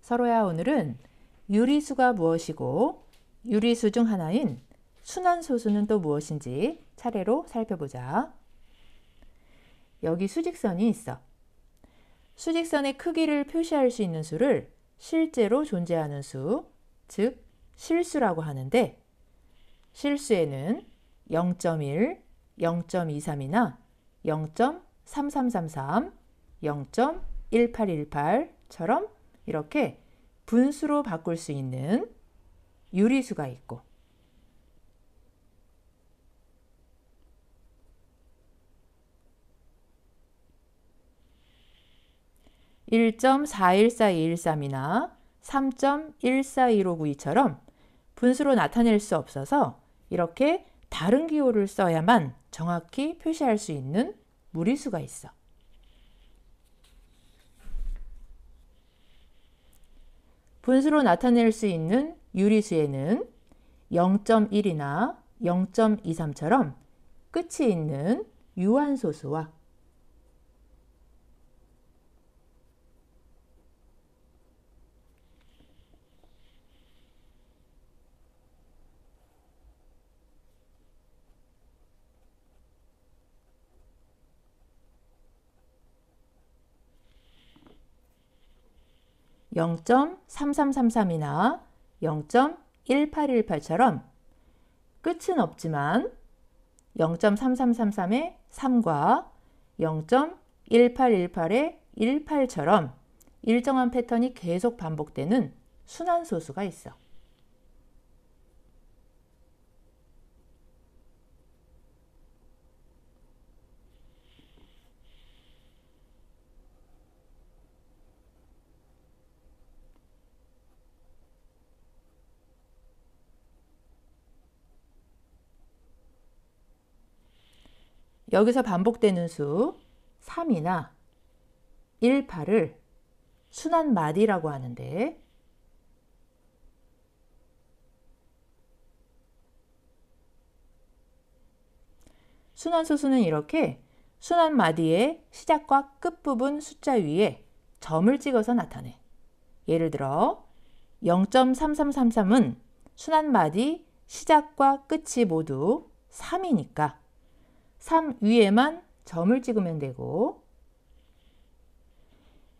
서로야, 오늘은 유리수가 무엇이고 유리수 중 하나인 순환소수는 또 무엇인지 차례로 살펴보자. 여기 수직선이 있어. 수직선의 크기를 표시할 수 있는 수를 실제로 존재하는 수, 즉 실수라고 하는데, 실수에는 0.1, 0.23이나 0.3333, 0.1818처럼 이렇게 분수로 바꿀 수 있는 유리수가 있고, 1.414213이나 3.141592처럼 분수로 나타낼 수 없어서 이렇게 다른 기호를 써야만 정확히 표시할 수 있는 무리수가 있어. 분수로 나타낼 수 있는 유리수에는 0.1이나 0.23처럼 끝이 있는 유한소수와 0.3333이나 0.1818처럼 끝은 없지만 0.3333의 3과 0.1818의 18처럼 일정한 패턴이 계속 반복되는 순환소수가 있어. 여기서 반복되는 수 3이나 18을 순환마디라고 하는데, 순환소수는 이렇게 순환마디의 시작과 끝부분 숫자 위에 점을 찍어서 나타내. 예를 들어 0.3333은 순환마디 시작과 끝이 모두 3이니까 3 위에만 점을 찍으면 되고,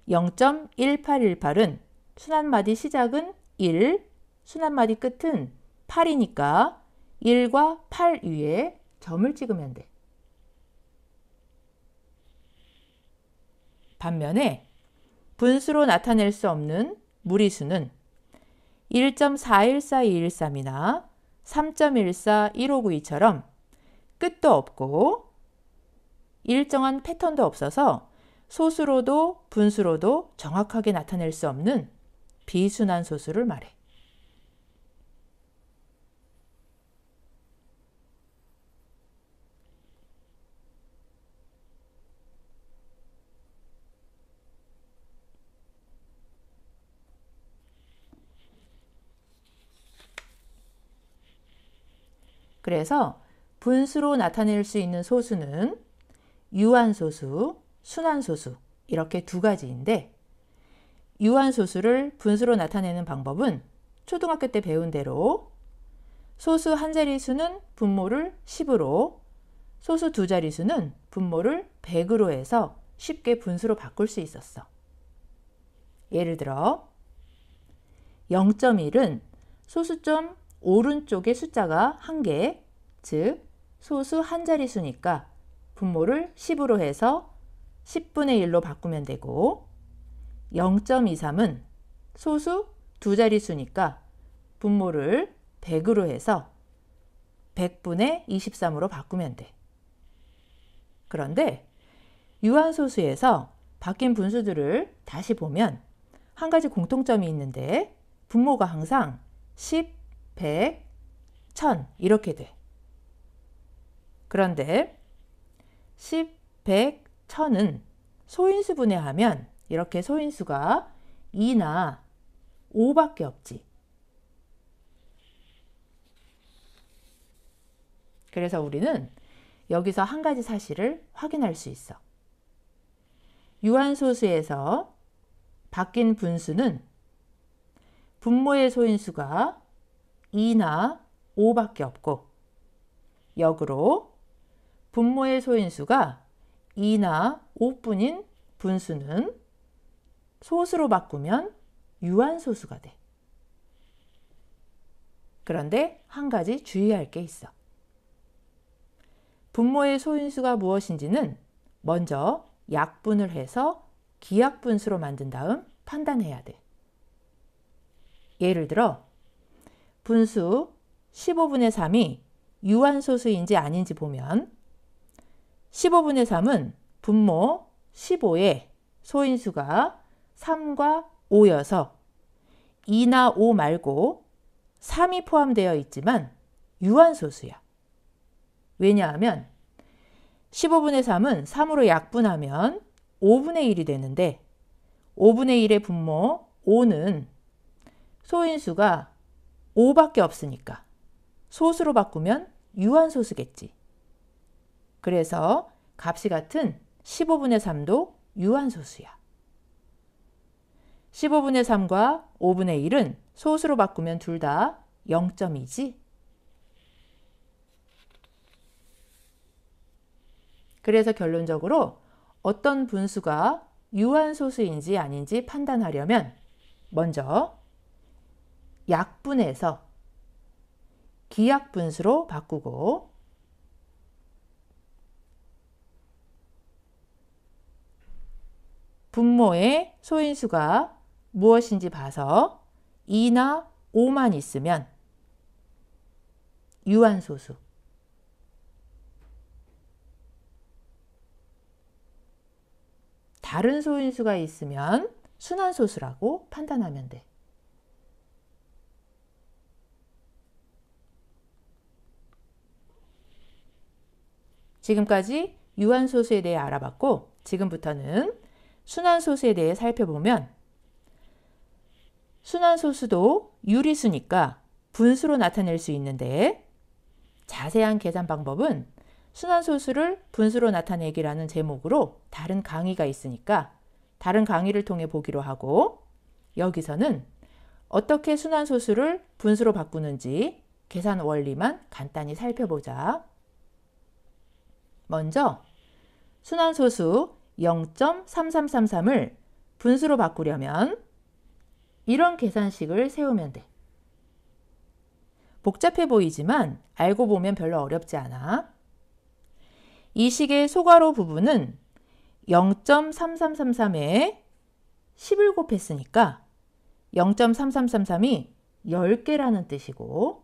0.1818은 순환마디 시작은 1, 순환마디 끝은 8이니까 1과 8 위에 점을 찍으면 돼. 반면에 분수로 나타낼 수 없는 무리수는 1.414213이나 3.141592처럼 끝도 없고 일정한 패턴도 없어서 소수로도 분수로도 정확하게 나타낼 수 없는 비순환 소수를 말해. 그래서 분수로 나타낼 수 있는 소수는 유한소수, 순환소수 이렇게 두 가지인데, 유한소수를 분수로 나타내는 방법은 초등학교 때 배운 대로 소수 한 자리수는 분모를 10으로, 소수 두 자리수는 분모를 100으로 해서 쉽게 분수로 바꿀 수 있었어. 예를 들어 0.1은 소수점 오른쪽에 숫자가 1개, 즉 소수 한 자리수니까 분모를 10으로 해서 10분의 1로 바꾸면 되고, 0.23은 소수 두 자리수니까 분모를 100으로 해서 100분의 23으로 바꾸면 돼. 그런데 유한소수에서 바뀐 분수들을 다시 보면 한 가지 공통점이 있는데, 분모가 항상 10, 100, 1000 이렇게 돼. 그런데 10, 100, 1000은 소인수 분해하면 이렇게 소인수가 2나 5밖에 없지. 그래서 우리는 여기서 한 가지 사실을 확인할 수 있어. 유한소수에서 바뀐 분수는 분모의 소인수가 2나 5밖에 없고, 역으로 분모의 소인수가 2나 5뿐인 분수는 소수로 바꾸면 유한소수가 돼. 그런데 한 가지 주의할 게 있어. 분모의 소인수가 무엇인지는 먼저 약분을 해서 기약분수로 만든 다음 판단해야 돼. 예를 들어 분수 15분의 3이 유한소수인지 아닌지 보면 15분의 3은 분모 15에 소인수가 3과 5여서 2나 5 말고 3이 포함되어 있지만 유한소수야. 왜냐하면 15분의 3은 3으로 약분하면 5분의 1이 되는데 5분의 1의 분모 5는 소인수가 5밖에 없으니까 소수로 바꾸면 유한소수겠지. 그래서 값이 같은 15분의 3도 유한소수야. 15분의 3과 5분의 1은 소수로 바꾸면 둘 다 0점이지. 그래서 결론적으로 어떤 분수가 유한소수인지 아닌지 판단하려면 먼저 약분해서 기약분수로 바꾸고 분모의 소인수가 무엇인지 봐서 2나 5만 있으면 유한소수, 다른 소인수가 있으면 순환소수라고 판단하면 돼. 지금까지 유한소수에 대해 알아봤고 지금부터는 순환소수에 대해 살펴보면 순환소수도 유리수니까 분수로 나타낼 수 있는데 자세한 계산 방법은 순환소수를 분수로 나타내기라는 제목으로 다른 강의가 있으니까 다른 강의를 통해 보기로 하고 여기서는 어떻게 순환소수를 분수로 바꾸는지 계산 원리만 간단히 살펴보자. 먼저 순환소수 0.3333을 분수로 바꾸려면 이런 계산식을 세우면 돼. 복잡해 보이지만 알고 보면 별로 어렵지 않아. 이 식의 소괄호 부분은 0.3333에 10을 곱했으니까 0.3333이 10개라는 뜻이고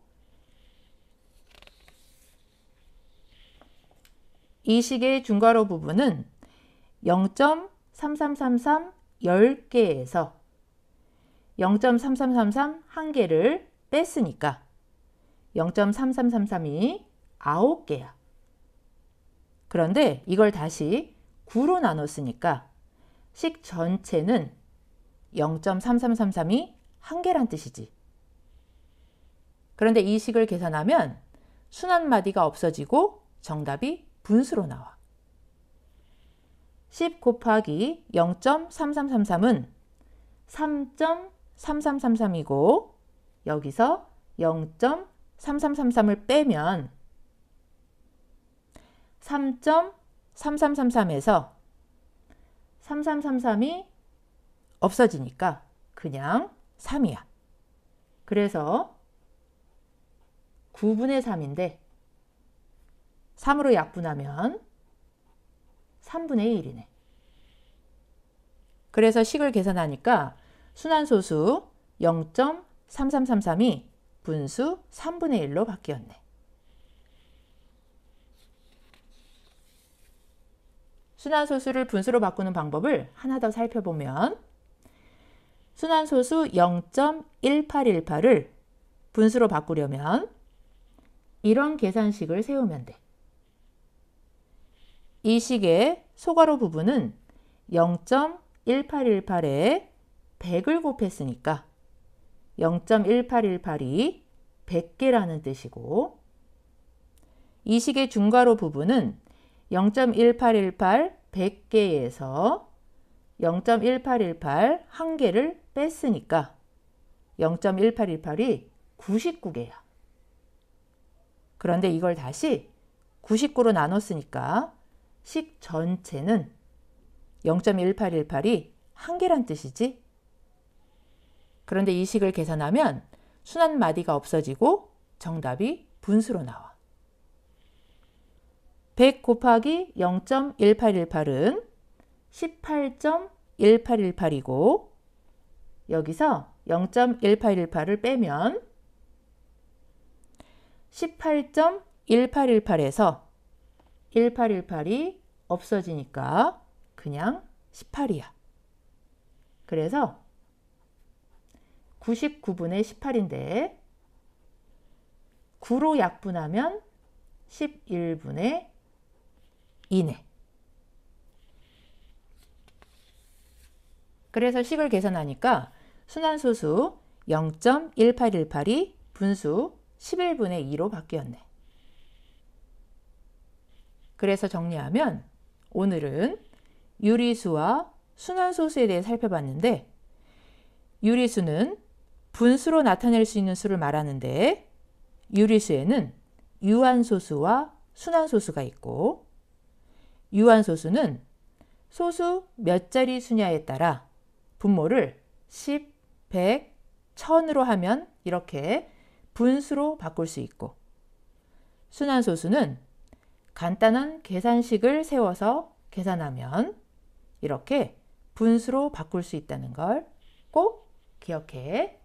이 식의 중괄호 부분은 0.3333 10개에서 0.3333 1개를 뺐으니까 0.3333이 9개야. 그런데 이걸 다시 9로 나눴으니까 식 전체는 0.3333이 1개란 뜻이지. 그런데 이 식을 계산하면 순환마디가 없어지고 정답이 분수로 나와. 10 곱하기 0.3333은 3.3333이고 여기서 0.3333을 빼면 3.3333에서 3333이 없어지니까 그냥 3이야. 그래서 9분의 3인데 3으로 약분하면 3분의 1이네. 그래서 식을 계산하니까 순환소수 0.3333이 분수 3분의 1로 바뀌었네. 순환소수를 분수로 바꾸는 방법을 하나 더 살펴보면 순환소수 0.1818을 분수로 바꾸려면 이런 계산식을 세우면 돼. 이 식의 소괄호 부분은 0.1818에 100을 곱했으니까 0.1818이 100개라는 뜻이고 이 식의 중괄호 부분은 0.1818 100개에서 0.1818 1개를 뺐으니까 0.1818이 99개야. 그런데 이걸 다시 99로 나눴으니까 식 전체는 0.1818이 1개란 뜻이지. 그런데 이 식을 계산하면 순환 마디가 없어지고 정답이 분수로 나와. 100 곱하기 0.1818은 18.1818이고 여기서 0.1818을 빼면 18.1818에서 1818이 없어지니까 그냥 18이야. 그래서 99분의 18인데 9로 약분하면 11분의 2네. 그래서 식을 계산하니까 순환소수 0.1818이 분수 11분의 2로 바뀌었네. 그래서 정리하면 오늘은 유리수와 순환소수에 대해 살펴봤는데 유리수는 분수로 나타낼 수 있는 수를 말하는데 유리수에는 유한소수와 순환소수가 있고 유한소수는 소수 몇 자리 수냐에 따라 분모를 10, 100, 1000으로 하면 이렇게 분수로 바꿀 수 있고 순환소수는 간단한 계산식을 세워서 계산하면 이렇게 분수로 바꿀 수 있다는 걸 꼭 기억해